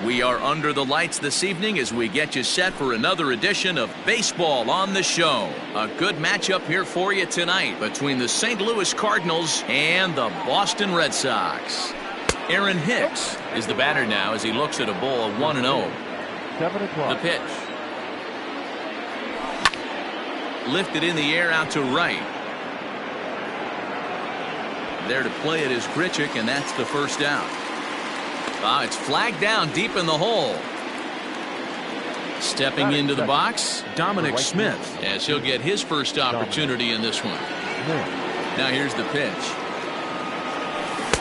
We are under the lights this evening as we get you set for another edition of Baseball on the Show. A good matchup here for you tonight between the St. Louis Cardinals and the Boston Red Sox. Aaron Hicks is the batter now as he looks at a ball 1-0. 7 o'clock. The pitch. Lifted in the air out to right. There to play it is Grichuk, and that's the first out. It's flagged down deep in the hole. Stepping into the box, Dominic Smith, as he'll get his first opportunity in this one. Now here's the pitch.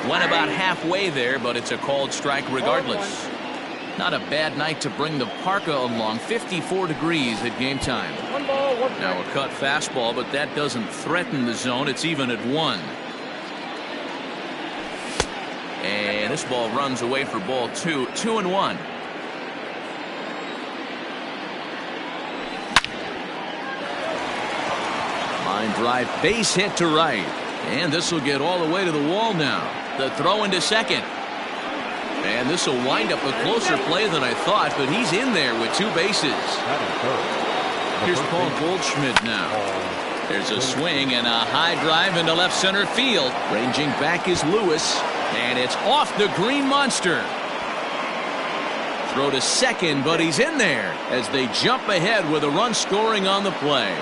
Went about halfway there, but it's a called strike regardless. Not a bad night to bring the parka along. 54 degrees at game time. Now a cut fastball, but that doesn't threaten the zone. It's even at 1. And this ball runs away for ball 2. 2-1. Line drive, base hit to right. And this will get all the way to the wall now. The throw into second. And this will wind up a closer play than I thought, but he's in there with 2 bases. Here's Paul Goldschmidt now. There's a swing and a high drive into left center field. Ranging back is Lewis. And it's off the green monster. Throw to second, but he's in there as they jump ahead with a run scoring on the play.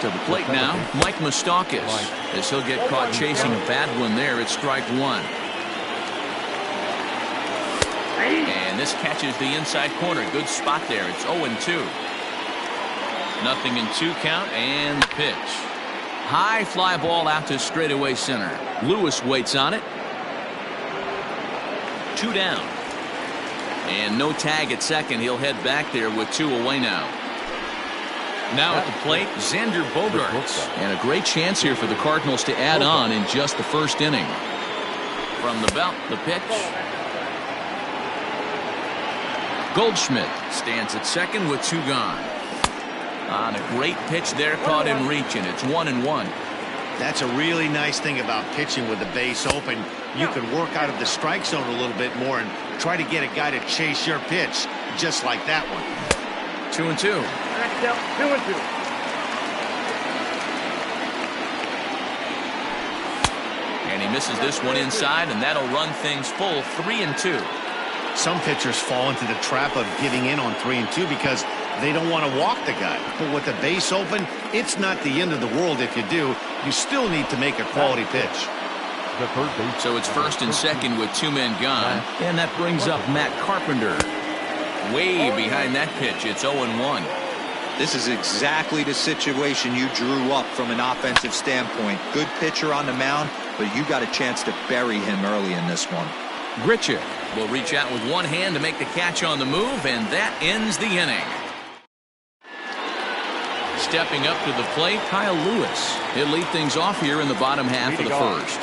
To the plate now, Mike Moustakas, as he'll get caught chasing a bad one there at strike 1. And this catches the inside corner. Good spot there. It's 0-2. 0-2 count, and the pitch. High fly ball out to straightaway center. Lewis waits on it. 2 down. And no tag at second. He'll head back there with 2 away now. Now at the plate, Xander Bogaerts. And a great chance here for the Cardinals to add on in just the first inning. From the belt, the pitch. Goldschmidt stands at second with 2 gone. On a great pitch there, caught in reach, and it's 1-1. That's a really nice thing about pitching with the base open. You can work out of the strike zone a little bit more and try to get a guy to chase your pitch, just like that one. 2-2. 2-2. And he misses this one inside, and that'll run things full. 3-2. Some pitchers fall into the trap of giving in on 3-2 because they don't want to walk the guy. But with the base open, it's not the end of the world if you do. You still need to make a quality pitch. So it's first and second with 2 men gone. And that brings up Matt Carpenter. Way behind that pitch. It's 0-1. This is exactly the situation you drew up from an offensive standpoint. Good pitcher on the mound, but you got a chance to bury him early in this one. Grichuk will reach out with one hand to make the catch on the move, and that ends the inning. Stepping up to the plate, Kyle Lewis. He'll lead things off here in the bottom half of the first.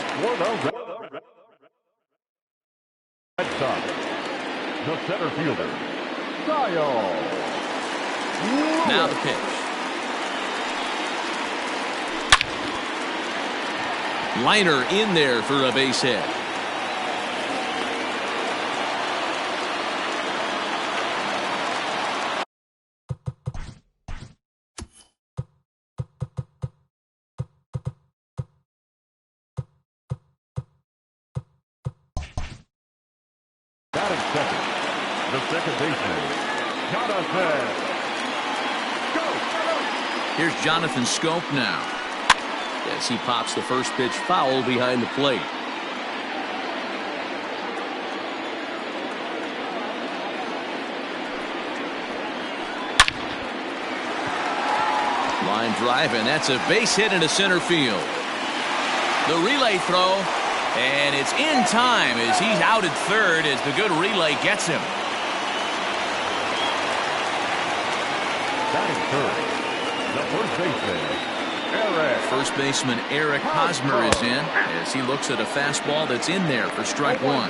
The center fielder, Kyle. Now the pitch. Liner in there for a base hit. Batting second, the second baseman, Jonathan Schoop. Here's Jonathan Schoop now, as he pops the first pitch foul behind the plate. Line drive, and that's a base hit into center field. The relay throw, and it's in time as he's out at third as the good relay gets him. Batting third, the first baseman, Eric. First baseman Eric Hosmer is in as he looks at a fastball that's in there for strike 1.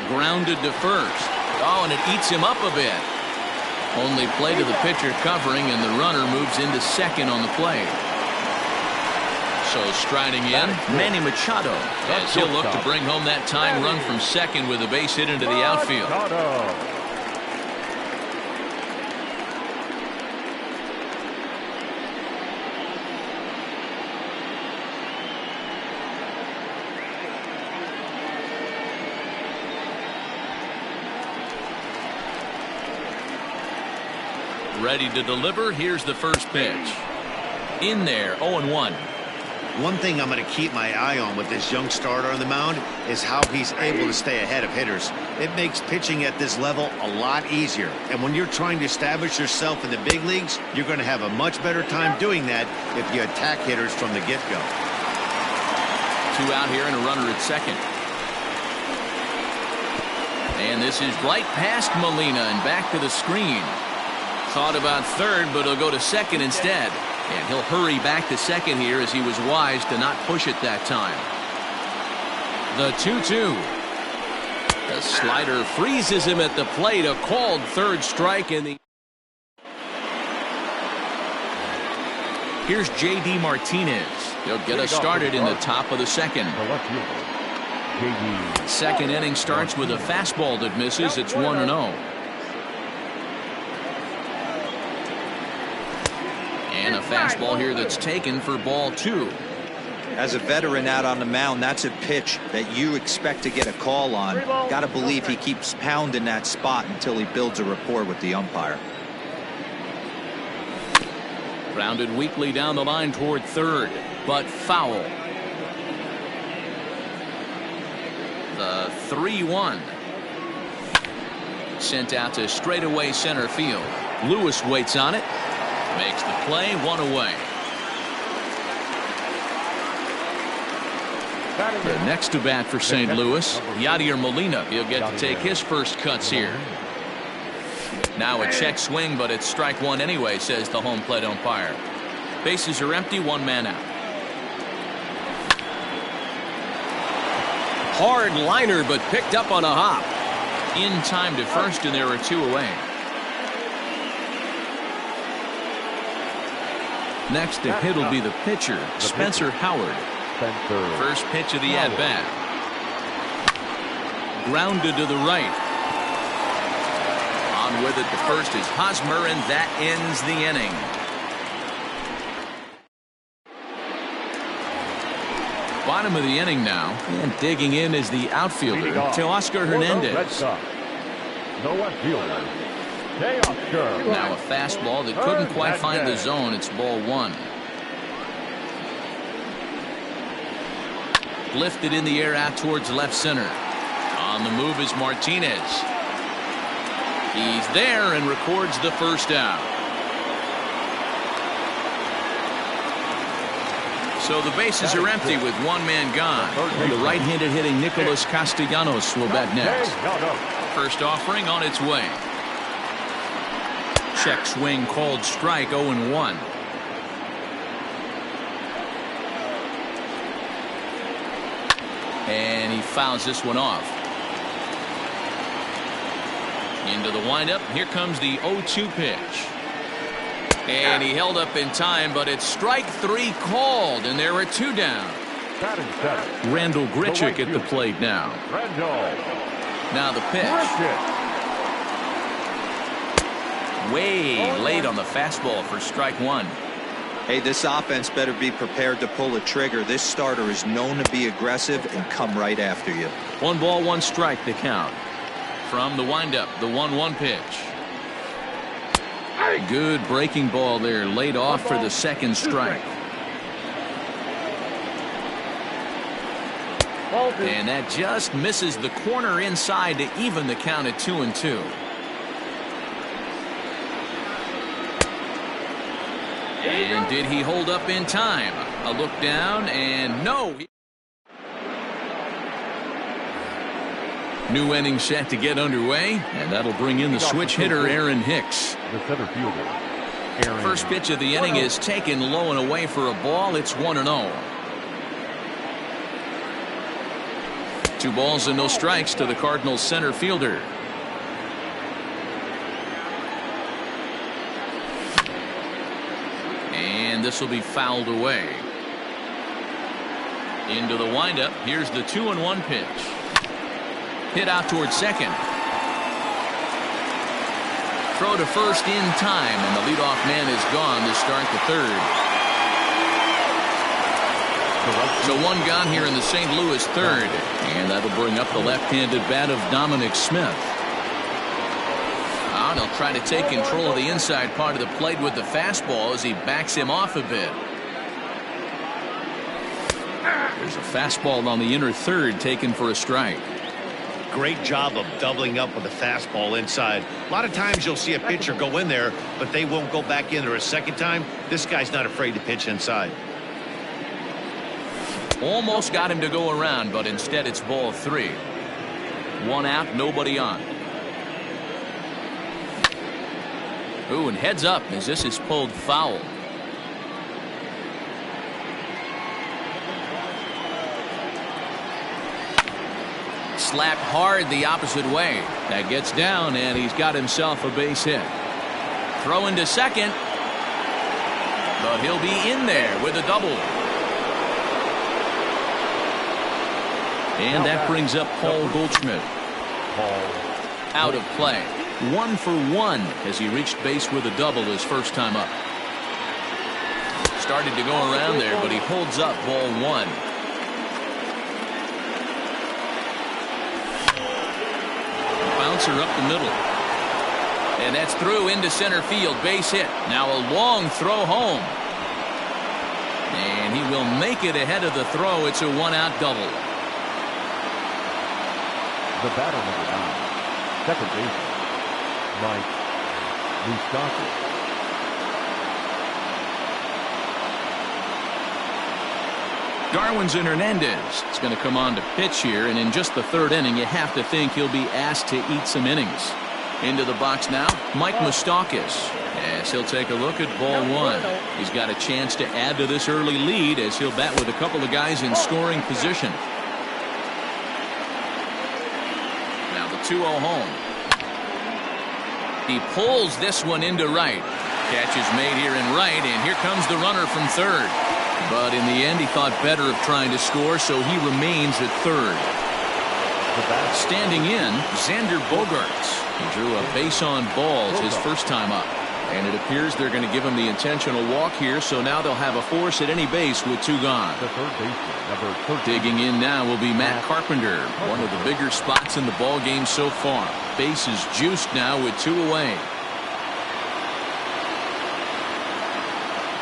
Grounded to first. Oh, and it eats him up a bit. Only play to the pitcher covering, and the runner moves into second on the play. So striding in, Manny Machado, as he'll look to bring home that tying run from second with a base hit into the outfield. Ready to deliver. Here's the first pitch. In there, 0-1. One thing I'm going to keep my eye on with this young starter on the mound is how he's able to stay ahead of hitters. It makes pitching at this level a lot easier. And when you're trying to establish yourself in the big leagues, you're going to have a much better time doing that if you attack hitters from the get-go. 2 out here and a runner at second. And this is right past Molina and back to the screen. Thought about third, but he'll go to second instead. And he'll hurry back to second here as he was wise to not push it that time. The 2-2. The slider freezes him at the plate. A called third strike in the... Here's J.D. Martinez. He'll get us started in the top of the second. Second inning starts with a fastball that misses. It's 1-0. And a fastball here that's taken for ball 2. As a veteran out on the mound, that's a pitch that you expect to get a call on. Got to believe he keeps pounding that spot until he builds a rapport with the umpire. Grounded weakly down the line toward third, but foul. The 3-1. Sent out to straightaway center field. Lewis waits on it. Makes the play, 1 away. The next to bat for St. Louis, Yadier Molina. He'll get to take his first cuts here. Now a check swing, but it's strike 1 anyway, says the home plate umpire. Bases are empty, 1 man out. Hard liner, but picked up on a hop. In time to first, and there are 2 away. Next to hit will be the pitcher, Spencer Howard. First pitch of the at-bat. Grounded to the right. On with it, the first is Hosmer, and that ends the inning. Bottom of the inning now, and digging in is the outfielder, Teoscar Hernandez. Now a fastball that couldn't quite find the zone. It's ball 1. Lifted in the air out towards left center. On the move is Martinez. He's there and records the first out. So the bases are empty with 1 man gone. And the right-handed hitting Nicholas Castellanos will bat next. First offering on its way. Check swing called strike, 0-1. And he fouls this one off. Into the windup. Here comes the 0-2 pitch. And he held up in time, but it's strike 3 called, and there are 2 down. Randall Grichuk at the plate now. Now the pitch. Way late on the fastball for strike 1. Hey, this offense better be prepared to pull a trigger. This starter is known to be aggressive and come right after you. 1 ball, 1 strike to count. From the windup, the 1-1 pitch. Good breaking ball there, laid off for the second strike. And that just misses the corner inside to even the count at 2-2. And did he hold up in time? A look down, and no. New inning set to get underway, and that'll bring in the switch hitter, Aaron Hicks. The center fielder. First pitch of the inning is taken low and away for a ball. It's 1-0. 2 balls and no strikes to the Cardinals center fielder. And this will be fouled away. Into the windup. Here's the 2-1 pitch. Hit out towards second. Throw to first in time, and the leadoff man is gone to start the third. So one gone here in the St. Louis third, and that'll bring up the left-handed bat of Dominic Smith. He'll try to take control of the inside part of the plate with the fastball as he backs him off a bit. There's a fastball on the inner third taken for a strike. Great job of doubling up with the fastball inside. A lot of times you'll see a pitcher go in there, but they won't go back in there a second time. This guy's not afraid to pitch inside. Almost got him to go around, but instead it's ball 3. 1 out, nobody on. Ooh, and heads up as this is pulled foul. Slapped hard the opposite way. That gets down, and he's got himself a base hit. Throw into second. But he'll be in there with a double. And that brings up Paul Goldschmidt. Out of play. 1 for 1 as he reached base with a double his first time up. Started to go around there, but he holds up ball 1. Bouncer up the middle. And that's through into center field. Base hit. Now a long throw home. And he will make it ahead of the throw. It's a 1-out double. The batter number 9, second baseman, Mike Moustakas. Darwinzon Hernandez is going to come on to pitch here, and in just the third inning you have to think he'll be asked to eat some innings. Into the box now, Mike Moustakas, as he'll take a look at ball 1. He's got a chance to add to this early lead as he'll bat with a couple of guys in scoring position. Now the 2-0 home. He pulls this one into right. Catch is made here in right, and here comes the runner from third. But in the end, he thought better of trying to score, so he remains at third. Standing in, Xander Bogaerts. He drew a base on balls his first time up. And it appears they're going to give him the intentional walk here, so now they'll have a force at any base with 2 gone. The third baseman, number 13. Digging in now will be Matt Carpenter, one of the bigger spots in the ball game so far. Base is juiced now with 2 away.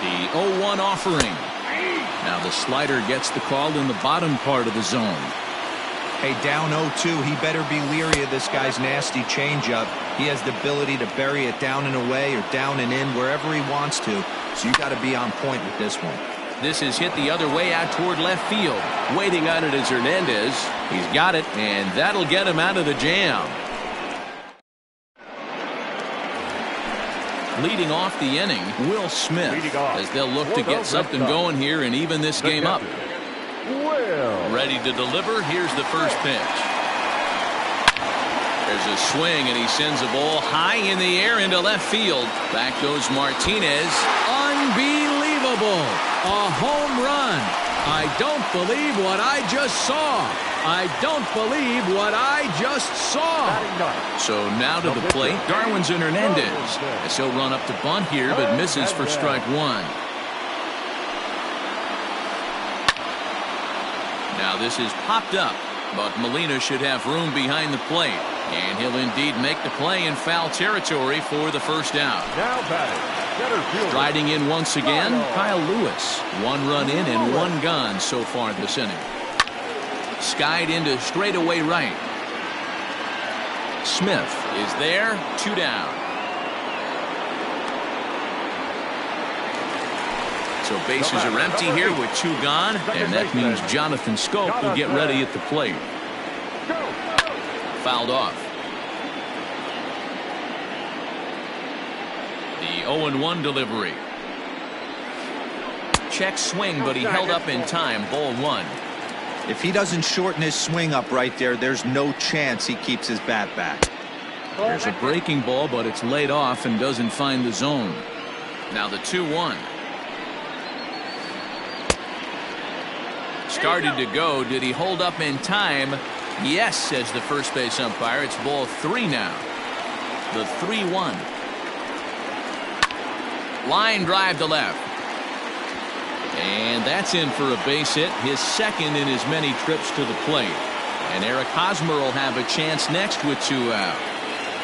The 0-1 offering. Now the slider gets the call in the bottom part of the zone. Hey, down 0-2, he better be leery of this guy's nasty changeup. He has the ability to bury it down and away or down and in wherever he wants to. So you got to be on point with this one. This is hit the other way out toward left field. Waiting on it is Hernandez. He's got it, and that'll get him out of the jam. Leading off the inning, Will Smith, as they'll look to get something going here and even this game up. Ready to deliver. Here's the first pitch. There's a swing, and he sends a ball high in the air into left field. Back goes Martinez. Unbelievable. A home run. I don't believe what I just saw. I don't believe what I just saw. So now to the plate, Darwinzon Hernandez, as he'll run up to bunt here, but misses for strike 1. Now this is popped up, but Molina should have room behind the plate, and he'll indeed make the play in foul territory for the first out. Now batting, striding in once again, Kyle Lewis. 1 run in and 1 gone so far this inning. Skied into straightaway right. Smith is there, 2 down. So bases are empty here with 2 gone, and that means Jonathan Schoop will get ready at the plate. Fouled off. The 0-1 delivery. Check swing, but he held up in time. Ball 1. If he doesn't shorten his swing up right there, there's no chance he keeps his bat back. There's a breaking ball, but it's laid off and doesn't find the zone. Now the 2-1. started to go. Did he hold up in time? Yes, says the first base umpire. It's ball 3 now. The 3-1. Line drive to left. And that's in for a base hit, his second in as many trips to the plate. And Eric Hosmer will have a chance next with 2 out.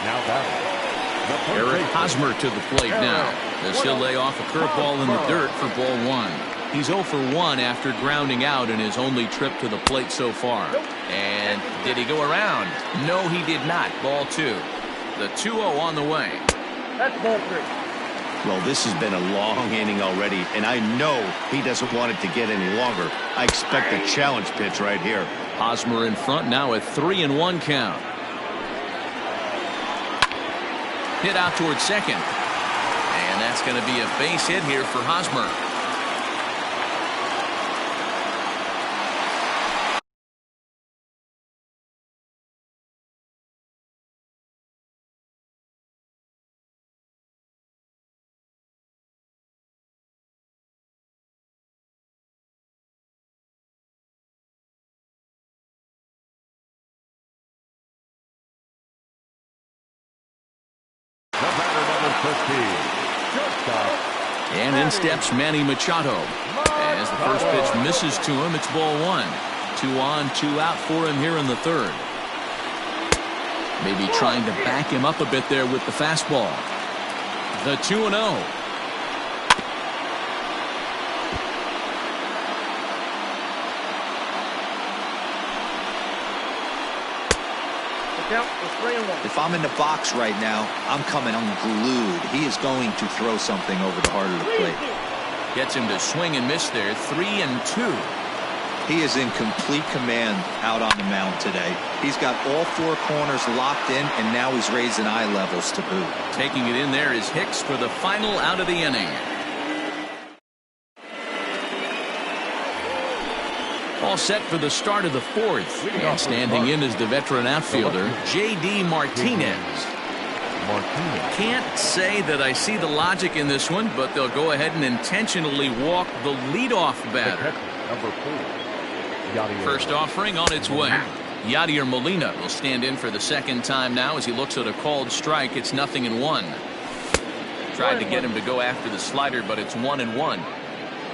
Now batting. Eric Hosmer to the plate now, as he'll lay off a curveball in the dirt for ball 1. He's 0 for 1 after grounding out in his only trip to the plate so far. And did he go around? No, he did not. Ball 2. The 2-0 on the way. That's ball 3. Well, this has been a long inning already, and I know he doesn't want it to get any longer. I expect a challenge pitch right here. Hosmer in front now at 3-1 count. Hit out towards second. And that's going to be a base hit here for Hosmer. The batter, number 15. Shortstop. And in steps Manny Machado. As the first pitch misses to him, it's ball 1. 2 on, 2 out for him here in the third. Maybe trying to back him up a bit there with the fastball. The 2-0. Count was 3-1. If I'm in the box right now, I'm coming unglued. He is going to throw something over the heart of the plate. Gets him to swing and miss there. 3-2. He is in complete command out on the mound today. He's got all 4 corners locked in, and now he's raising eye levels to boot. Taking it in there is Hicks for the final out of the inning. All set for the start of the 4th. And standing in is the veteran outfielder, J.D. Martinez. Can't say that I see the logic in this one, but they'll go ahead and intentionally walk the leadoff batter. Number 4. First offering on its way. Yadier Molina will stand in for the second time now as he looks at a called strike. It's 0-1. Tried to get him to go after the slider, but it's 1-1.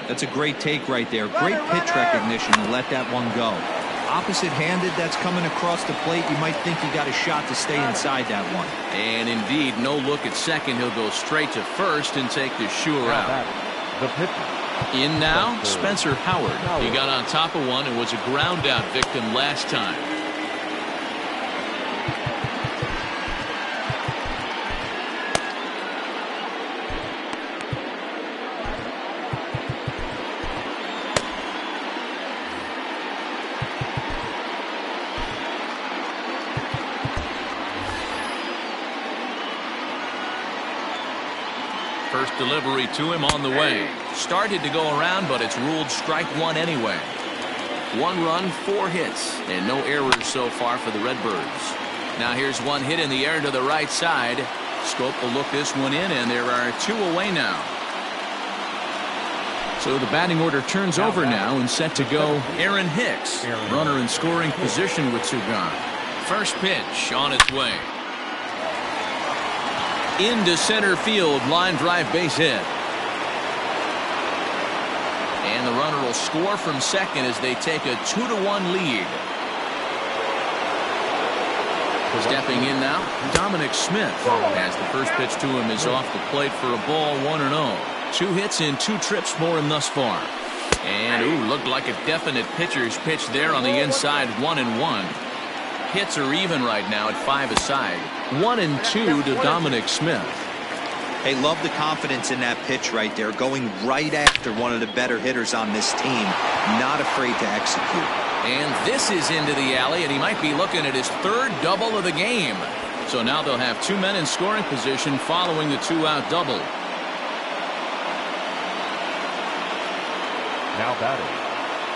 That's a great take right there. Great pitch recognition to let that one go. Opposite-handed, that's coming across the plate. You might think he got a shot to stay inside that one. And indeed, no look at second. He'll go straight to first and take the sure out. The pitcher. In now, Spencer Howard. He got on top of one and was a ground out victim last time. First delivery to him on the way. Started to go around, but it's ruled strike 1 anyway. 1 run, 4 hits, and no errors so far for the Redbirds. Now here's one hit in the air to the right side. Schoop will look this one in, and there are 2 away now. So the batting order turns over now and set to go Aaron Hicks. Runner in scoring position with 2 gone. First pitch on its way. Into center field, line drive base hit. And the runner will score from second as they take a 2-1 lead. Stepping in now, Dominic Smith, as the first pitch to him is off the plate for a ball, 1-0. 2 hits in 2 trips for him thus far. And looked like a definite pitcher's pitch there on the inside, 1-1. Hits are even right now at 5 aside. 1-2 to Dominic Smith. Hey, love the confidence in that pitch right there, going right after one of the better hitters on this team, not afraid to execute. And this is into the alley, and he might be looking at his 3rd double of the game. So now they'll have 2 men in scoring position following the 2-out double. Now batting.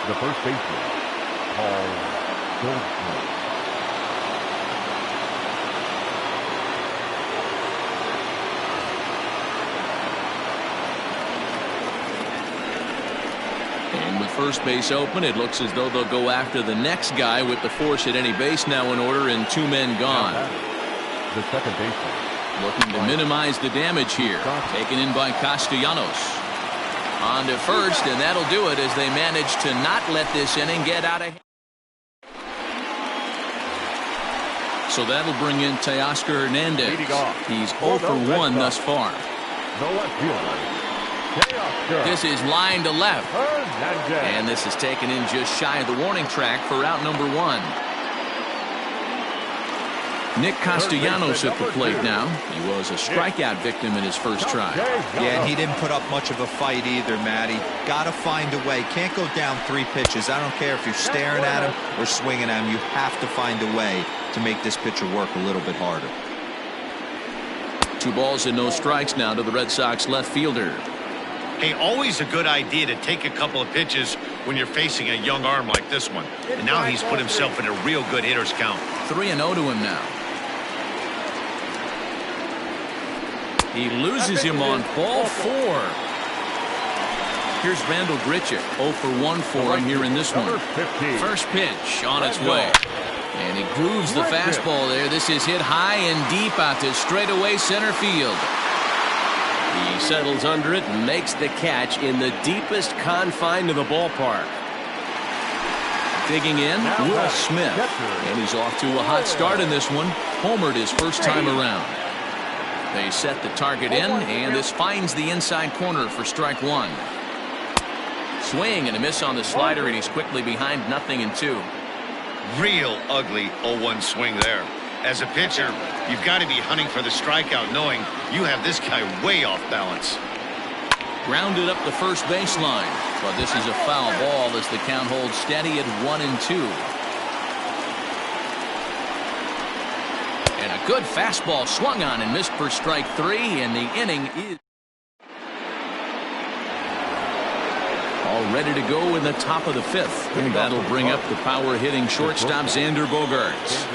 The first baseman, Paul Goldschmidt. first base open. It looks as though they'll go after the next guy with the force at any base now in order and 2 men gone. The second baseman. Looking to minimize the damage here. Taken in by Castellanos. On to first, and that'll do it as they manage to not let this inning get out of hand. So that'll bring in Teoscar Hernandez. He's 0 for 1 thus far. The left fielder. This is line to left. Hernandez. And this is taken in just shy of the warning track for out number 1. Nick Castellanos at the plate now. He was a strikeout victim in his first try. Yeah, and he didn't put up much of a fight either, Matty. Got to find a way. Can't go down 3 pitches. I don't care if you're staring at him or swinging at him. You have to find a way to make this pitcher work a little bit harder. 2 balls and no strikes now to the Red Sox left fielder. Hey, always a good idea to take a couple of pitches when you're facing a young arm like this one. And now he's put himself in a real good hitter's count. 3-0 to him now. He loses him on ball 4. Here's Randal Grichuk. 0 for 1 for him here in this one. First pitch on its way. And he grooves the fastball there. This is hit high and deep out to straightaway center field. He settles under it and makes the catch in the deepest confine of the ballpark. Digging in, Will Smith. And he's off to a hot start in this one. Homered his first time around. They set the target in, and this finds the inside corner for strike 1. Swing and a miss on the slider, and he's quickly behind 0-2. Real ugly 0-1 swing there. As a pitcher, you've got to be hunting for the strikeout, knowing you have this guy way off balance. Grounded up the first baseline, but this is a foul ball as the count holds steady at 1-2. And a good fastball swung on and missed for strike 3, and the inning is all ready to go in the top of the 5th. And that'll bring up the power-hitting shortstop Xander Bogaerts.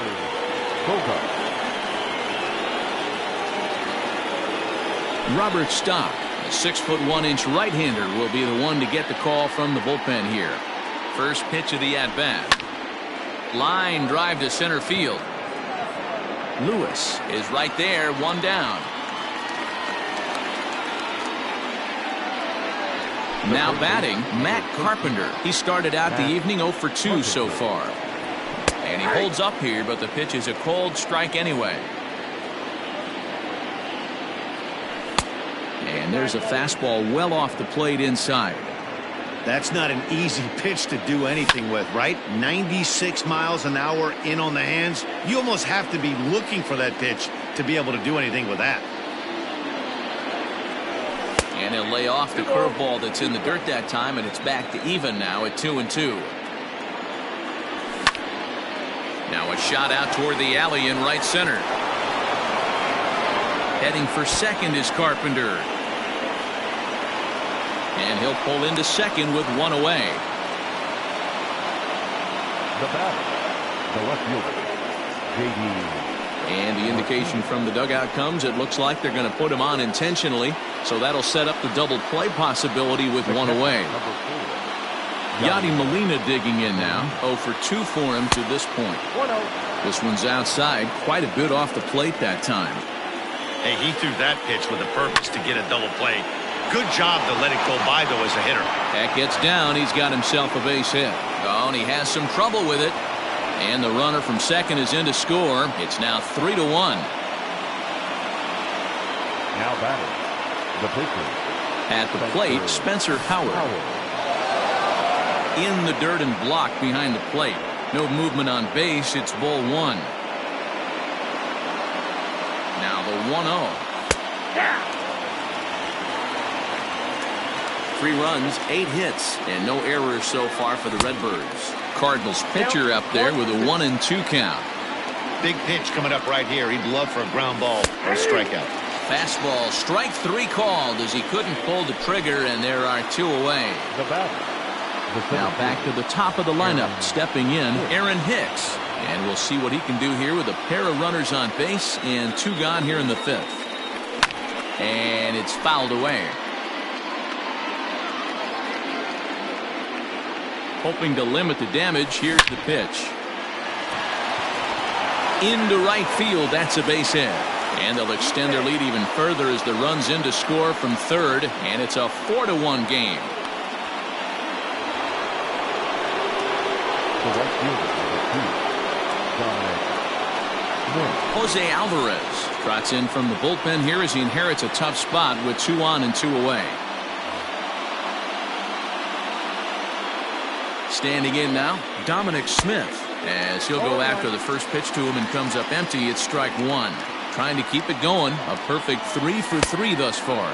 Robert Stock, a 6'1" right-hander, will be the one to get the call from the bullpen here. First pitch of the at-bat. Line drive to center field. Lewis is right there, 1 down. Now batting, Matt Carpenter. He started out the evening 0 for 2 so far. And he holds up here, but the pitch is a cold strike anyway. And there's a fastball well off the plate inside. That's not an easy pitch to do anything with, right? 96 miles an hour in on the hands. You almost have to be looking for that pitch to be able to do anything with that. And he'll lay off the curveball that's in the dirt that time, and it's back to even now at 2-2. Now a shot out toward the alley in right center. Heading for second is Carpenter. And he'll pull into second with 1 away. The batter, the left fielder, J.D. And the indication from the dugout comes, it looks like they're going to put him on intentionally. So that'll set up the double play possibility with 1 away. Yadi Molina digging in now. 0 for 2 for him to this point. This one's outside, quite a bit off the plate that time. Hey, he threw that pitch with a purpose to get a double play. Good job to let it go by, though, as a hitter. That gets down. He's got himself a base hit. Oh, and he has some trouble with it. And the runner from second is in to score. It's now 3-1. Now batting, the pitcher. At the plate, Spencer Howard. In the dirt and blocked behind the plate. No movement on base. It's ball 1. Now the 1-0. 3 runs, 8 hits, and no errors so far for the Redbirds. Cardinals pitcher up there with a 1-2 count. Big pitch coming up right here. He'd love for a ground ball or a strikeout. Fastball, strike 3 called as he couldn't pull the trigger, and there are 2 away. The batter. Now back to the top of the lineup, stepping in, Aaron Hicks. And we'll see what he can do here with a pair of runners on base and 2 gone here in the 5th. And it's fouled away. Hoping to limit the damage, here's the pitch. Into right field, that's a base hit. And they'll extend their lead even further as the run's in to score from third, and it's a 4-1 game. The right fielder, Jose Alvarez trots in from the bullpen here as he inherits a tough spot with 2 on and 2 away. Standing in now, Dominic Smith, as he'll go after the first pitch to him and comes up empty. It's strike 1. Trying to keep it going. A perfect 3 for 3 thus far.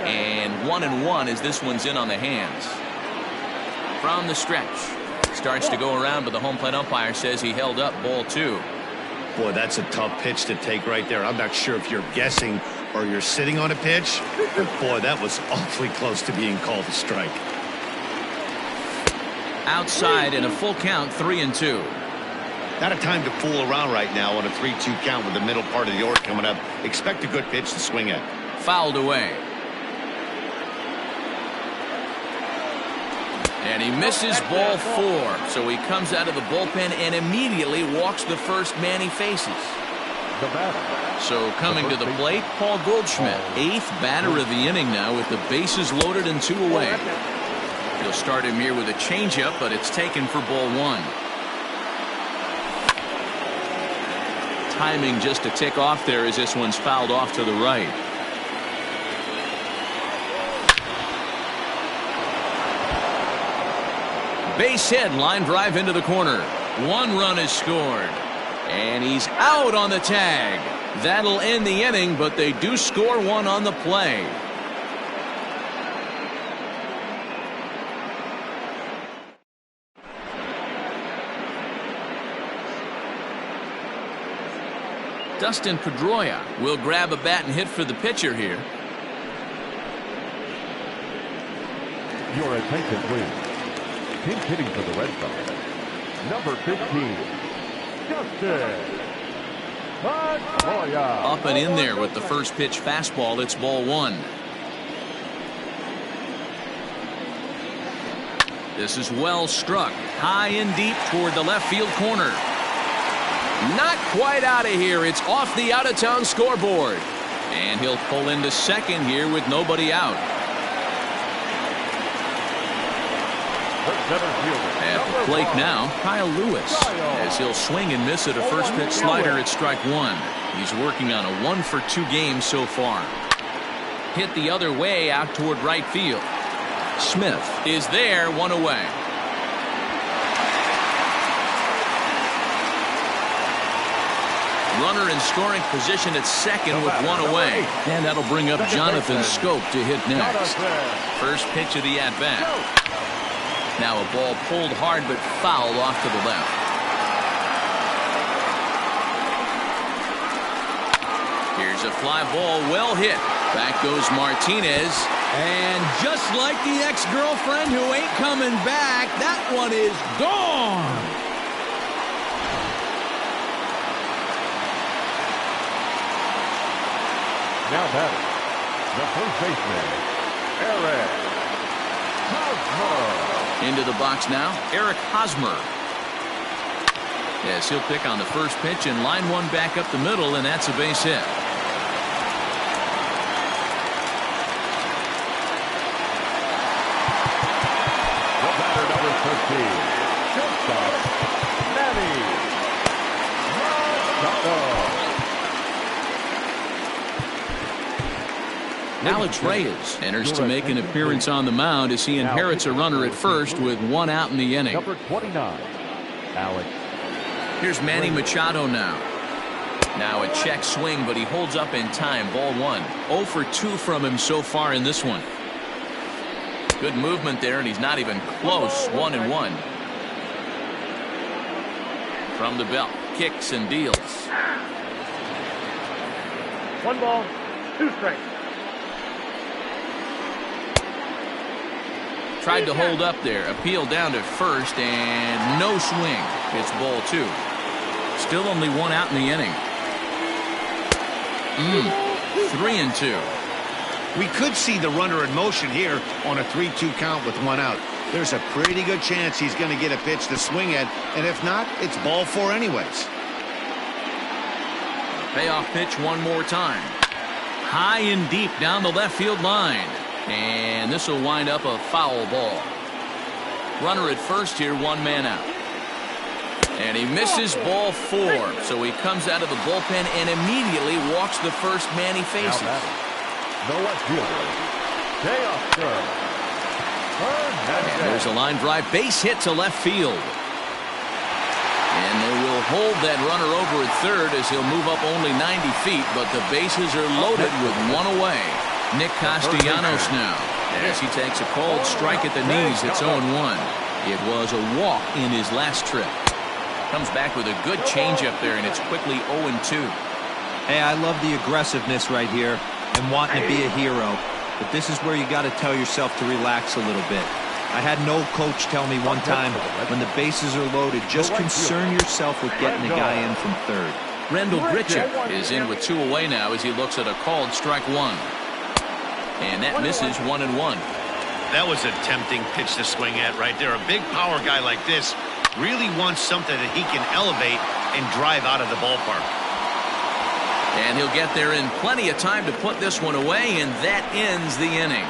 And 1-1 as this one's in on the hands. From the stretch. Starts to go around, but the home plate umpire says he held up ball 2. Boy, that's a tough pitch to take right there. I'm not sure if you're guessing or you're sitting on a pitch. But boy, that was awfully close to being called a strike. Outside in a full count, 3-2. Not a time to fool around right now on a 3-2 count with the middle part of the order coming up. Expect a good pitch to swing at. Fouled away. And he misses ball 4. So he comes out of the bullpen and immediately walks the first man he faces. the batter. So coming to the plate, Paul Goldschmidt, 8th batter of the inning now with the bases loaded and 2 away. He'll start him here with a changeup, but it's taken for ball 1. Timing just a tick off there as this one's fouled off to the right. Base hit, line drive into the corner. 1 run is scored. And he's out on the tag. That'll end the inning, but they do score 1 on the play. Dustin Pedroia will grab a bat and hit for the pitcher here. Your attention, please. Pinch hitting for the Red Sox. Number 15, Dustin Pedroia. Up and in there with the first pitch fastball. It's ball 1. This is well struck. High and deep toward the left field corner. Not quite out of here. It's off the out-of-town scoreboard. And he'll pull into second here with nobody out. At the plate now, Kyle Lewis, as he'll swing and miss at a first pitch slider at strike 1. He's working on a 1-for-2 game so far. Hit the other way out toward right field. Smith is there, 1 away. Runner in scoring position at second with 1 away. And that'll bring up Jonathan Schoop to hit next. First pitch of the at-bat. Now a ball pulled hard but fouled off to the left. Here's a fly ball, well hit. Back goes Martinez. And just like the ex-girlfriend who ain't coming back, that one is gone. Now batting, the first baseman, Eric Hosmer. Into the box now, Eric Hosmer. Yes, he'll pick on the first pitch and line one back up the middle, and that's a base hit. The batter, number 15, shortstop, Manny Machado. Alex Reyes enters to make an appearance on the mound as he inherits a runner at first with 1 out in the inning. Number 29, Alex. Here's Manny Machado now. Now a check swing, but he holds up in time. Ball 1. 0 for 2 from him so far in this one. Good movement there, and he's not even close. 1-1. From the belt, kicks and deals. 1 ball, 2 strikes. Tried to hold up there. Appeal down to first, and no swing. It's ball 2. Still only 1 out in the inning. 3-2. We could see the runner in motion here on a 3-2 count with 1 out. there's a pretty good chance he's going to get a pitch to swing at, and if not, it's ball four anyways. Payoff pitch one more time. High and deep down the left field line. And this will wind up a foul ball. Runner at first here, one man out. And he misses ball four. So he comes out of the bullpen and immediately walks the first man he faces. The left fielder, Teoscar. And there's a line drive base hit to left field. And they will hold that runner over at third as he'll move up only 90 feet, but the bases are loaded with one away. Nick Castellanos now, as he takes a cold strike at the knees. It's 0-1. It was a walk in his last trip. Comes back with a good changeup there, and it's quickly 0-2. Hey, I love the aggressiveness right here and wanting to be a hero. But this is where you got to tell yourself to relax a little bit. I had an old coach tell me one time, when the bases are loaded, just concern yourself with getting the guy in from third. Rendell Grichuk is in with two away now as he looks at a called strike one. And that misses 1-1. That was a tempting pitch to swing at right there. A big power guy like this really wants something that he can elevate and drive out of the ballpark. And he'll get there in plenty of time to put this one away, and that ends the inning.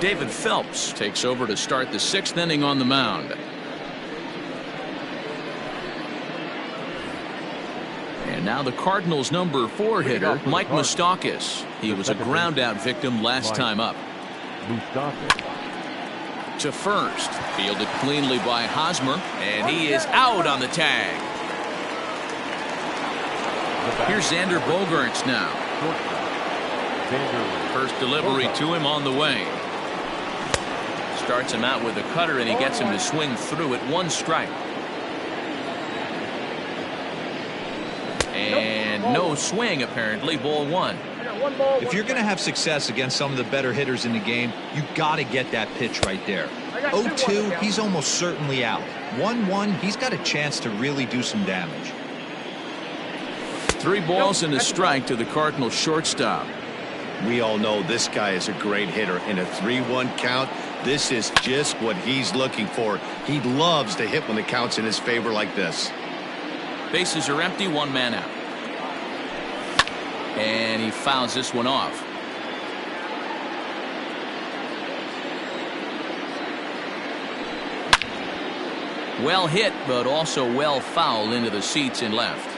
David Phelps takes over to start the sixth inning on the mound. And now the Cardinals' number 4 hitter, Mike Moustakas. He was a ground-out victim last time up. To first, fielded cleanly by Hosmer, and he is out on the tag. Here's Xander Bogaerts now. First delivery to him on the way. Starts him out with a cutter, and he gets him to swing through at one strike. And no swing, apparently. Ball one. If you're going to have success against some of the better hitters in the game, you got to get that pitch right there. 0-2, he's almost certainly out. 1-1, he's got a chance to really do some damage. 3 balls and a strike to the Cardinals shortstop. We all know this guy is a great hitter. In a 3-1 count, this is just what he's looking for. He loves to hit when the count's in his favor like this. Bases are empty, one man out. And he fouls this one off. Well hit, but also well fouled into the seats in left.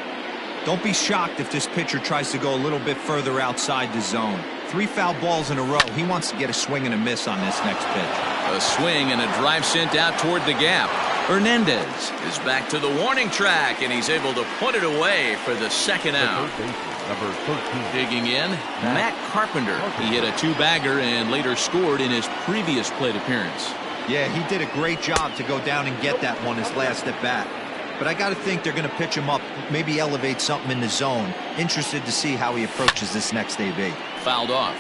Don't be shocked if this pitcher tries to go a little bit further outside the zone. 3 foul balls in a row. He wants to get a swing and a miss on this next pitch. A swing and a drive sent out toward the gap. Hernandez is back to the warning track, and he's able to put it away for the second out. Number 13. Digging in, Matt Carpenter. He hit a 2-bagger and later scored in his previous plate appearance. Yeah, he did a great job to go down and get that one his last at bat. But I got to think they're going to pitch him up, maybe elevate something in the zone. Interested to see how he approaches this next AB. Fouled off.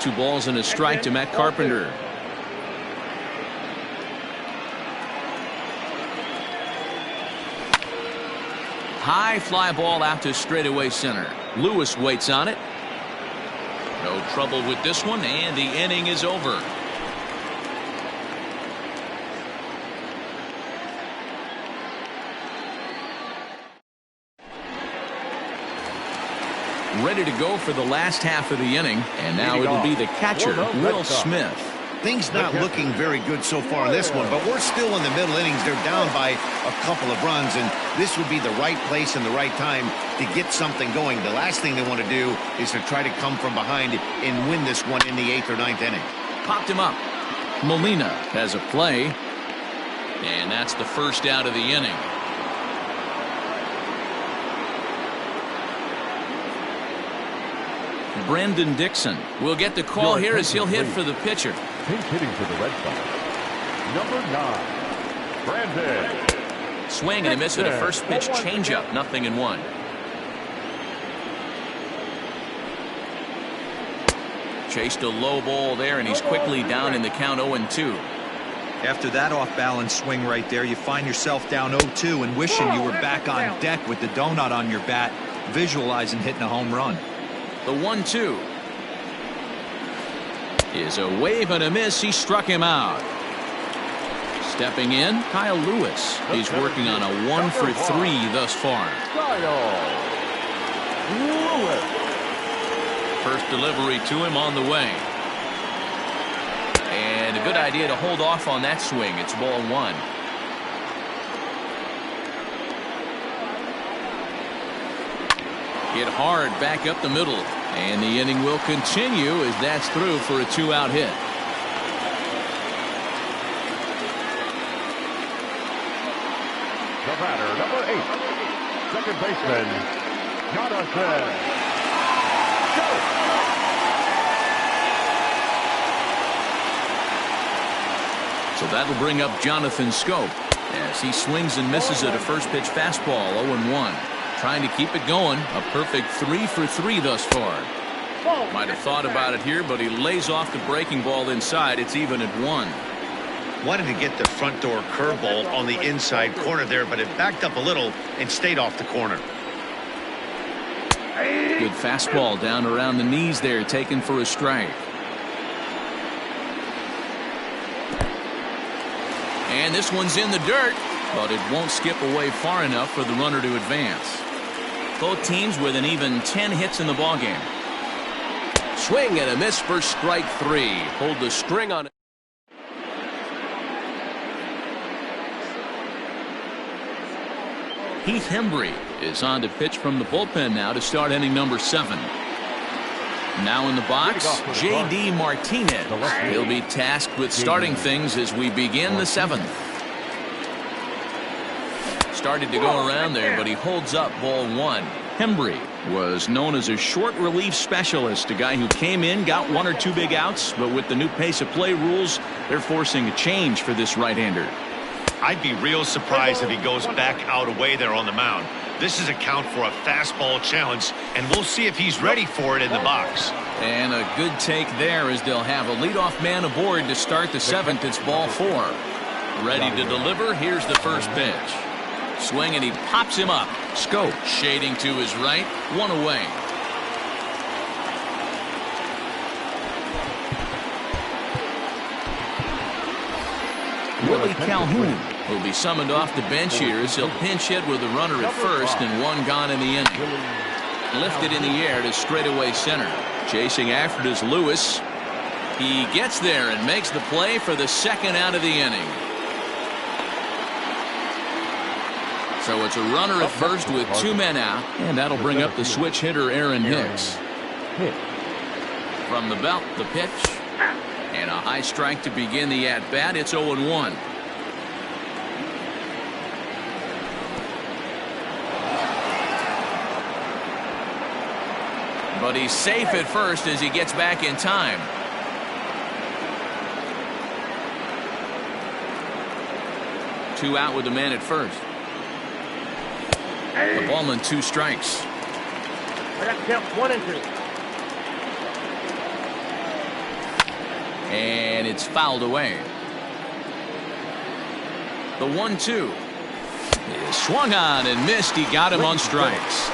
Two balls and a strike to Matt Carpenter. High fly ball out to straightaway center. Lewis waits on it. No trouble with this one, and the inning is over. Ready to go for the last half of the inning, and now it'll be the catcher, Will Smith. Things not looking very good so far in this one, but we're still in the middle innings. They're down by a couple of runs, and this would be the right place and the right time to get something going. The last thing they want to do is to try to come from behind and win this one in the 8th or 9th inning. Popped him up. Molina has a play, and that's the first out of the inning. Brandon Dixon will get the call here as he'll hit for the pitcher. Pinch hitting for the Red Sox. Number 9, Brandon. Swing and a miss at a first pitch changeup. 0-1. Chased a low ball there, and he's quickly down in the count 0-2. After that off-balance swing right there, you find yourself down 0-2 and wishing you were back on deck with the donut on your bat, visualizing hitting a home run. The 1-2 is a wave and a miss. He struck him out. Stepping in, Kyle Lewis. He's working on a 1-for-3 thus far. First delivery to him on the way. And a good idea to hold off on that swing. It's ball 1. Hit hard back up the middle. And the inning will continue as that's through for a 2-out hit. The batter, number 8, second baseman, Jonathan Schoop. So that'll bring up Jonathan Schoop as he swings and misses at a first pitch fastball. 0-1. Trying to keep it going. A perfect 3-for-3 thus far. Might have thought about it here, but he lays off the breaking ball inside. It's even at 1. Wanted to get the front door curveball on the inside corner there, but it backed up a little and stayed off the corner. Good fastball down around the knees there, taken for a strike. And this one's in the dirt, but it won't skip away far enough for the runner to advance. Both teams with an even 10 hits in the ballgame. Swing and a miss for strike 3. Pulled the string on it. Heath Hembree is on to pitch from the bullpen now to start inning number 7. Now in the box, J.D. Martinez. He'll be tasked with starting things as we begin the 7th. Started to go around there, but he holds up ball 1. Hembree was known as a short relief specialist, a guy who came in, got 1 or 2 big outs, but with the new pace of play rules, they're forcing a change for this right-hander. I'd be real surprised if he goes back out away there on the mound. This is a count for a fastball challenge, and we'll see if he's ready for it in the box. And a good take there as they'll have a leadoff man aboard to start the 7th. It's ball 4. Ready to deliver. Here's the first pitch. Swing, and he pops him up. Schoop shading to his right. 1 away. Willie Calhoun will be summoned off the bench here as he'll pinch hit with a runner at first and 1 gone in the inning. Lifted in the air to straightaway center. Chasing after it is Lewis. He gets there and makes the play for the 2nd out of the inning. So it's a runner at first with 2 men out, and that'll bring up the switch hitter Aaron Hicks. From the belt, the pitch. And a high strike to begin the at-bat. It's 0-1. But he's safe at first as he gets back in time. Two out with the man at first. The ballman 2 strikes. I got to count 1 and 2. And it's fouled away. The 1-2 is swung on and missed. He got him on strikes.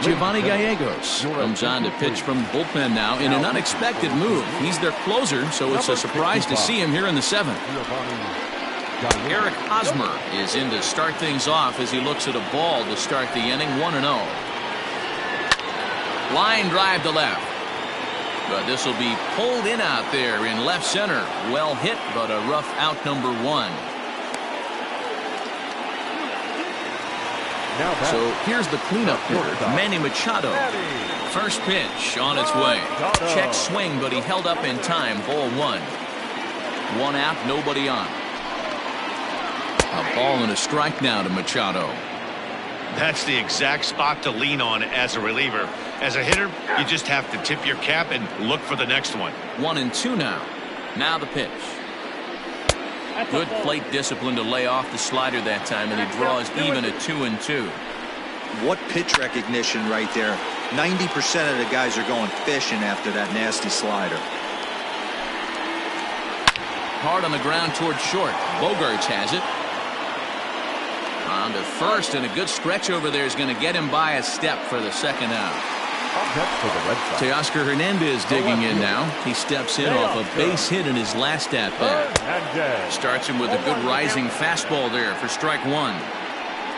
Giovanni Gallegos comes on to pitch from the bullpen now in an unexpected move. He's their closer, so it's a surprise to see him here in the 7th. Eric Hosmer is in to start things off as he looks at a ball to start the inning. 1-0. Line drive to left. But this will be pulled in out there in left center. Well hit, but a rough out number 1. So here's the cleanup hitter, Manny Machado. First pitch on its way. Check swing, but he held up in time. Ball 1. 1 out, nobody on. A ball and a strike now to Machado. That's the exact spot to lean on as a reliever. As a hitter, you just have to tip your cap and look for the next one. 1-2 now. Now the pitch. Good plate discipline to lay off the slider that time, and he draws even at 2-2. What pitch recognition right there. 90% of the guys are going fishing after that nasty slider. Hard on the ground towards short. Bogaerts has it. On to first, and a good stretch over there is going to get him by a step for the second out. Teoscar Hernandez digging in now. He steps in off a base hit in his last at-bat. Starts him with a good rising fastball there for strike one.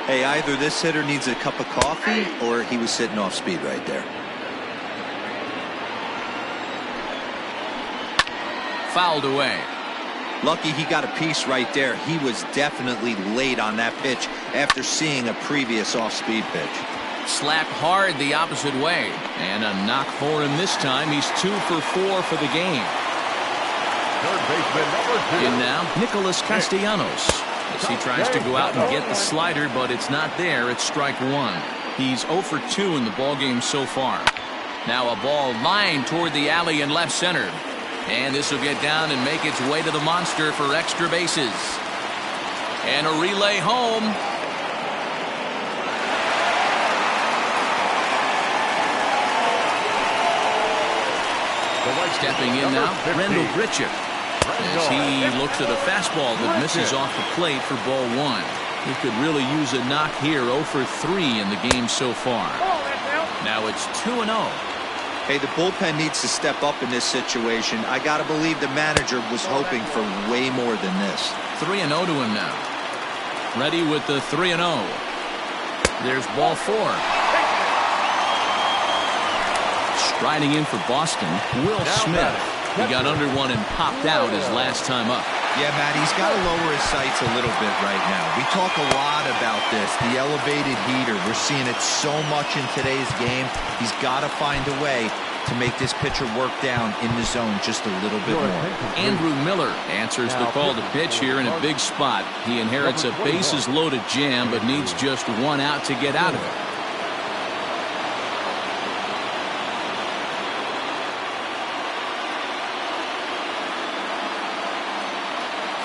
Hey, either this hitter needs a cup of coffee or he was sitting off speed right there. Fouled away. Lucky he got a piece right there. He was definitely late on that pitch after seeing a previous off-speed pitch. Slapped hard the opposite way, and a knock for him this time. He's 2 for 4 for the game. Third baseman number 2. In now, Nicholas Castellanos, as he tries to go out and get the slider, but it's not there. It's strike one. He's 0 for 2 in the ballgame so far. Now a ball lined toward the alley in left center, and this will get down and make its way to the monster for extra bases. And a relay home. Stepping in now, Randall Grichuk, as he looks at a fastball that misses off the plate for ball one. He could really use a knock here. 0 for 3 in the game so far. Now it's 2-0. Hey, the bullpen needs to step up in this situation. I got to believe the manager was hoping for way more than this. 3-0 to him now. Ready with the 3-0. There's ball 4. Striding in for Boston, Will Smith. He got under one and popped out his last time up. Yeah, Matt, he's got to lower his sights a little bit right now. We talk a lot about this, the elevated heater. We're seeing it so much in today's game. He's got to find a way to make this pitcher work down in the zone just a little bit more. Andrew Miller answers the call to pitch here in a big spot. He inherits a bases-loaded jam, but needs just one out to get out of it.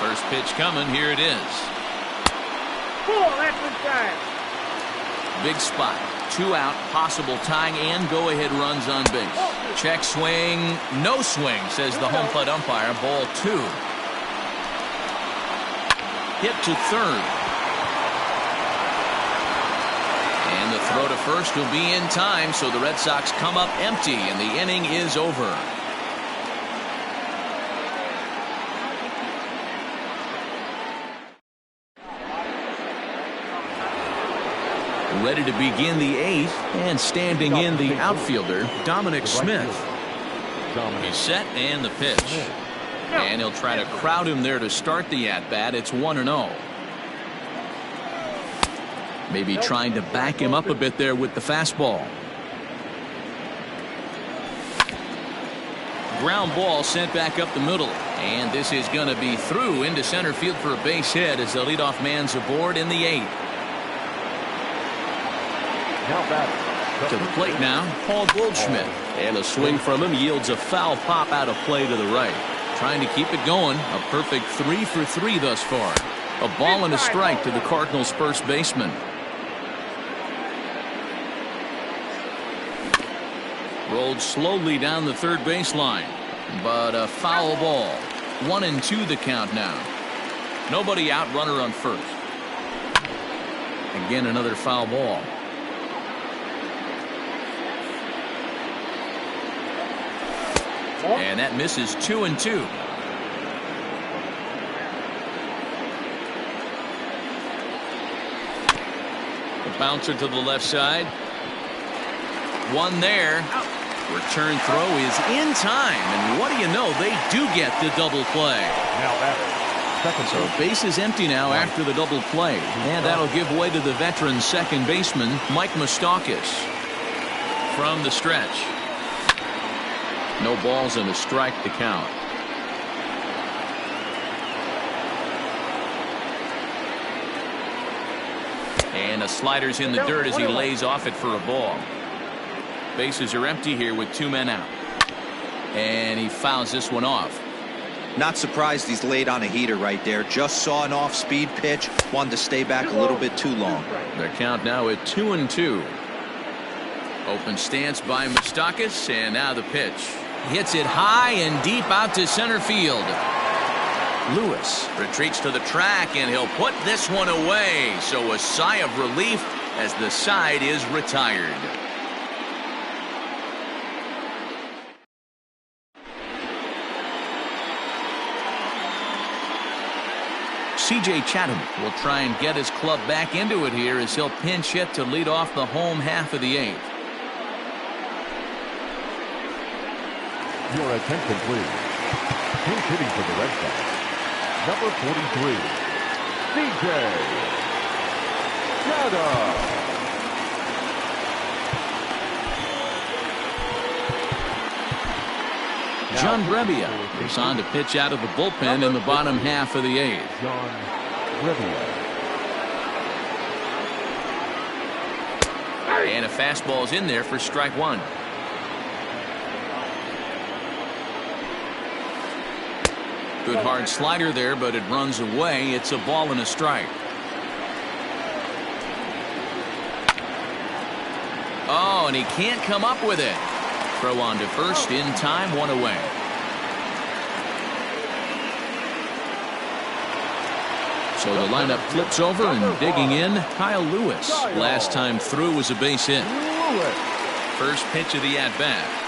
First pitch coming. Here it is. That's inside. Big spot. 2 out. Possible tying and go-ahead runs on base. Check swing. No swing, says the home plate umpire. Ball 2. Hit to third. And the throw to first will be in time, so the Red Sox come up empty, and the inning is over. Ready to begin the 8th, and standing in the outfielder, Dominic Smith. He's set, and the pitch. And he'll try to crowd him there to start the at-bat. It's 1-0. Maybe trying to back him up a bit there with the fastball. Ground ball sent back up the middle. And this is going to be through into center field for a base hit as the leadoff man's aboard in the 8th. To the plate now, Paul Goldschmidt. And a swing from him yields a foul pop out of play to the right. Trying to keep it going. A perfect 3 for 3 thus far. A ball and a strike to the Cardinals' first baseman. Rolled slowly down the third baseline. But a foul ball. 1-2 the count now. Nobody out, runner on first. Again, another foul ball. And that misses 2-2. The bouncer to the left side. One there. Return throw is in time. And what do you know? They do get the double play. So base is empty now after the double play. And that'll give way to the veteran second baseman, Mike Moustakas. From the stretch. No balls and a strike to count. And a slider's in the dirt as he lays off it for a ball. Bases are empty here with 2 men out. And he fouls this one off. Not surprised he's laid on a heater right there. Just saw an off-speed pitch. Wanted to stay back a little bit too long. The count now at 2-2. Open stance by Moustakas, and now the pitch. Hits it high and deep out to center field. Lewis retreats to the track, and he'll put this one away. So a sigh of relief as the side is retired. C.J. Chatham will try and get his club back into it here as he'll pinch hit to lead off the home half of the 8th. Your attention, please. Pinch hitting for the Red Sox. Number 43, C.J. Chatham. John Brebbia is on to pitch out of the bullpen in the bottom half of the 8th. John Brebbia. And a fastball's in there for strike 1. Good hard slider there, but it runs away. It's a ball and a strike. Oh, and he can't come up with it. Throw on to first in time, 1 away. So the lineup flips over, and digging in, Kyle Lewis. Last time through was a base hit. First pitch of the at-bat.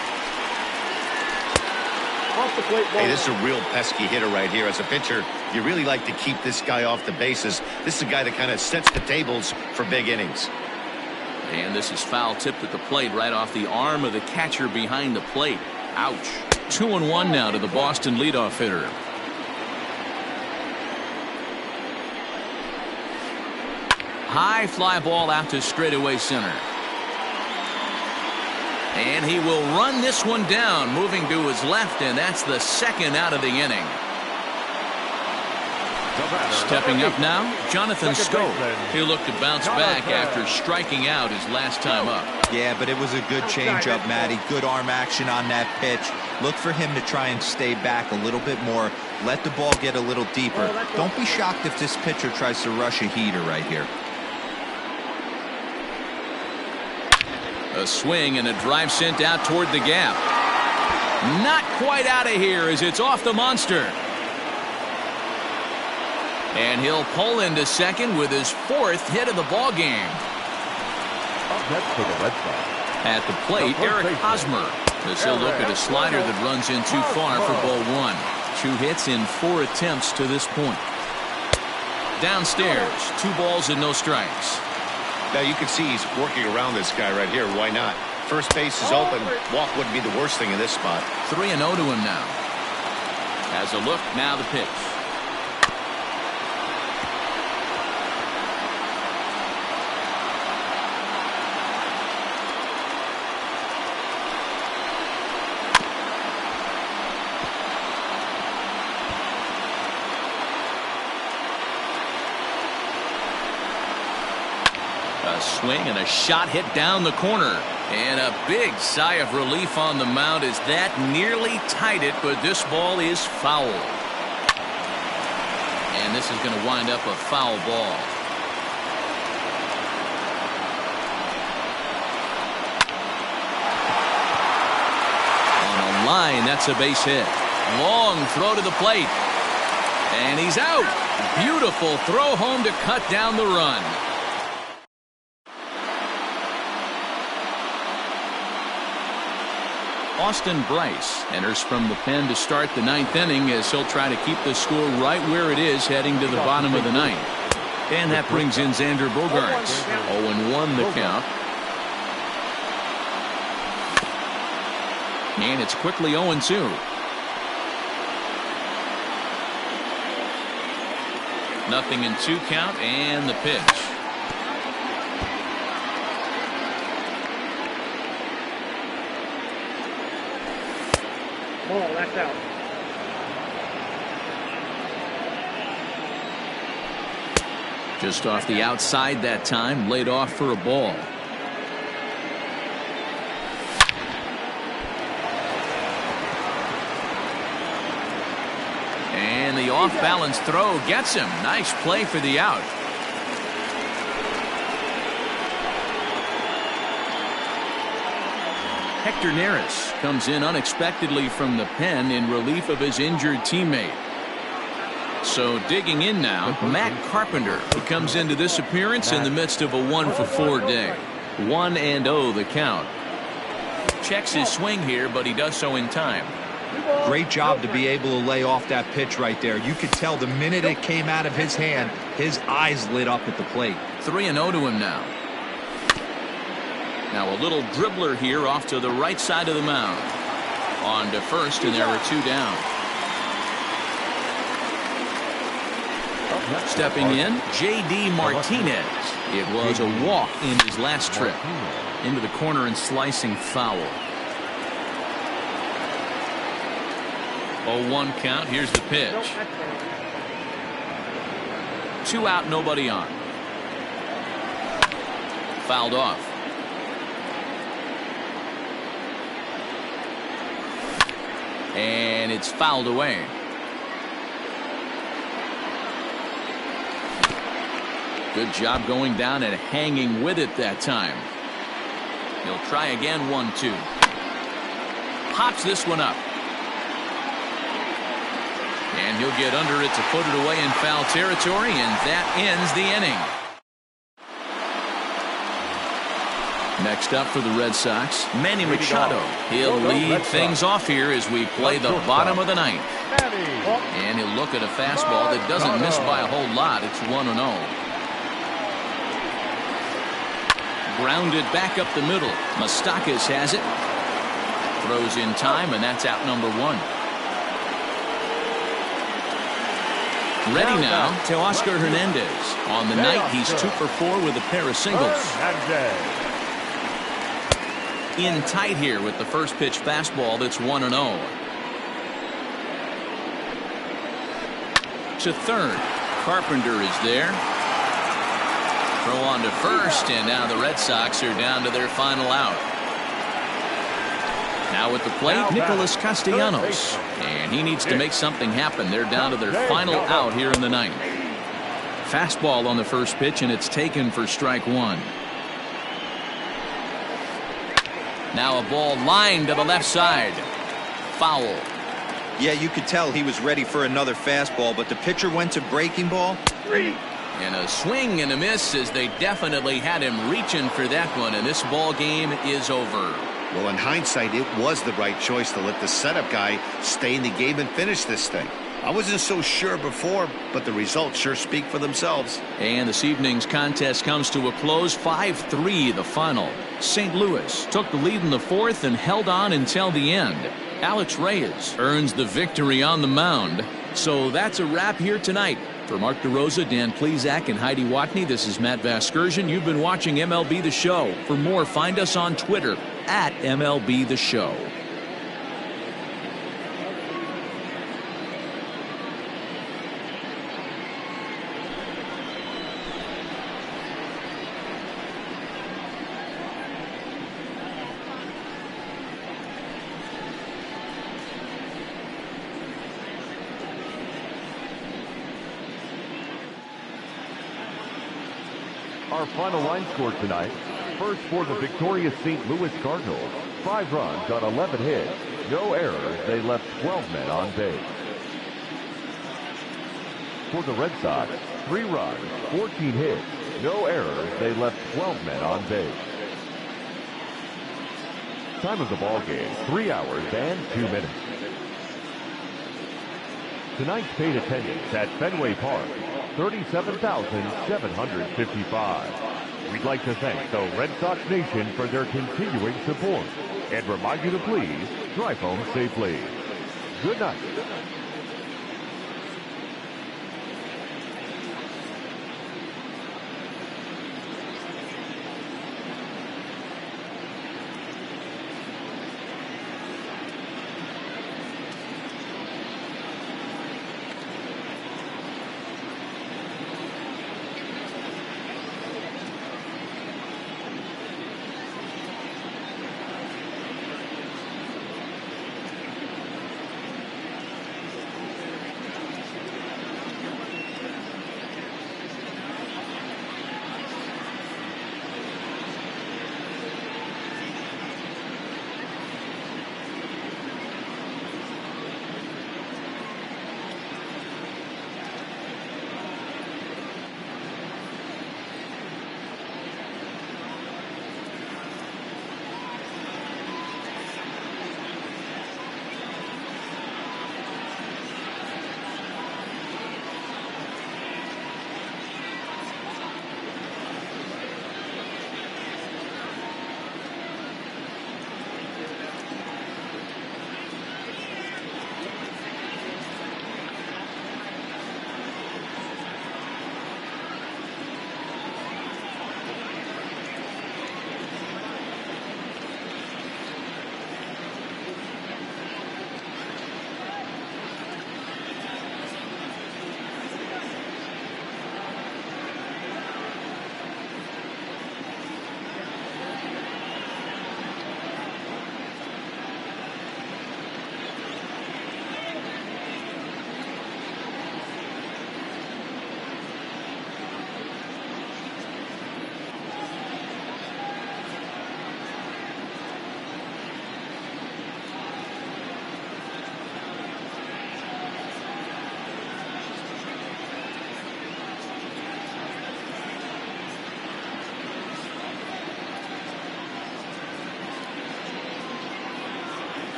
Hey, this is a real pesky hitter right here. As a pitcher, you really like to keep this guy off the bases. This is a guy that kind of sets the tables for big innings. And this is foul tipped at the plate right off the arm of the catcher behind the plate. Ouch. 2-1 now to the Boston leadoff hitter. High fly ball out to straightaway center. And he will run this one down, moving to his left, and that's the second out of the inning. Stepping up now, Jonathan Schoop. He'll look to bounce back after striking out his last time up. Yeah, but it was a good changeup, Matty. Good arm action on that pitch. Look for him to try and stay back a little bit more. Let the ball get a little deeper. Don't be shocked if this pitcher tries to rush a heater right here. A swing and a drive sent out toward the gap. Not quite out of here as it's off the monster. And he'll pull into second with his 4th hit of the ball game. Up next for the Red Sox. At the plate, Eric Hosmer. As he'll look at a slider that runs in too far for ball 1. 2 hits in 4 attempts to this point. Downstairs, 2 balls and no strikes. Now you can see he's working around this guy right here. Why not? First base is open. Walk wouldn't be the worst thing in this spot. 3-0 to him now. Has a look, now the pitch. A swing and a shot hit down the corner. And a big sigh of relief on the mound as that nearly tied it, but this ball is foul. And this is going to wind up a foul ball. On a line, that's a base hit. Long throw to the plate. And he's out. Beautiful throw home to cut down the run. Austin Bryce enters from the pen to start the 9th inning as he'll try to keep the score right where it is heading to the bottom of the 9th. And that brings in Xander Bogaerts. 0-1 the count. And it's quickly 0-2. Nothing in 2 count and the pitch. Ball, that's out. Just off the outside that time, laid off for a ball. the off-balance throw gets him. Nice play for the out. Hector Neris comes in unexpectedly from the pen in relief of his injured teammate. So digging in now, Matt Carpenter. He comes into this appearance in the midst of a 1-for-4 day. 1-0 the count. Checks his swing here, but he does so in time. Great job to be able to lay off that pitch right there. You could tell the minute it came out of his hand, his eyes lit up at the plate. 3-0 to him now. Now a little dribbler here off to the right side of the mound. On to first, and there are 2 down. Stepping in, J.D. Martinez. It was a walk in his last trip. Into the corner and slicing foul. 0-1 count. Here's the pitch. 2 out, nobody on. Fouled off. And it's fouled away. Good job going down and hanging with it that time. He'll try again. 1-2. Pops this one up. And he'll get under it to put it away in foul territory, and that ends the inning. Next up for the Red Sox, Manny Machado. He'll lead things off here as we play the bottom of the ninth. And he'll look at a fastball that doesn't miss by a whole lot. It's 1-0. Grounded back up the middle. Moustakas has it. Throws in time, and that's out number 1. Ready now, Teoscar Hernandez. On the night, he's 2-for-4 with a pair of singles. In tight here with the first pitch fastball. That's 1-0. To third. Carpenter is there. Throw on to first, and now the Red Sox are down to their final out. Now at the plate, Nicholas Castellanos. And he needs to make something happen. They're down to their final out here in the ninth. Fastball on the first pitch, and it's taken for strike 1. Now a ball lined to the left side. Foul. Yeah, you could tell he was ready for another fastball, but the pitcher went to breaking ball. And a swing and a miss as they definitely had him reaching for that one, and this ball game is over. Well, in hindsight, it was the right choice to let the setup guy stay in the game and finish this thing. I wasn't so sure before, but the results sure speak for themselves. And this evening's contest comes to a close. 5-3 the final. St. Louis took the lead in the 4th and held on until the end. Alex Reyes earns the victory on the mound. So that's a wrap here tonight. For Mark DeRosa, Dan Plesac, and Heidi Watney, this is Matt Vasgersian. You've been watching MLB The Show. For more, find us on Twitter at MLB The Show. Our final line score tonight. First for the victorious St. Louis Cardinals. 5 runs on 11 hits. No errors. They left 12 men on base. For the Red Sox, 3 runs, 14 hits. No errors. They left 12 men on base. Time of the ball game, 3 hours and 2 minutes. Tonight's paid attendance at Fenway Park, 37,755. We'd like to thank the Red Sox Nation for their continuing support and remind you to please drive home safely. Good night.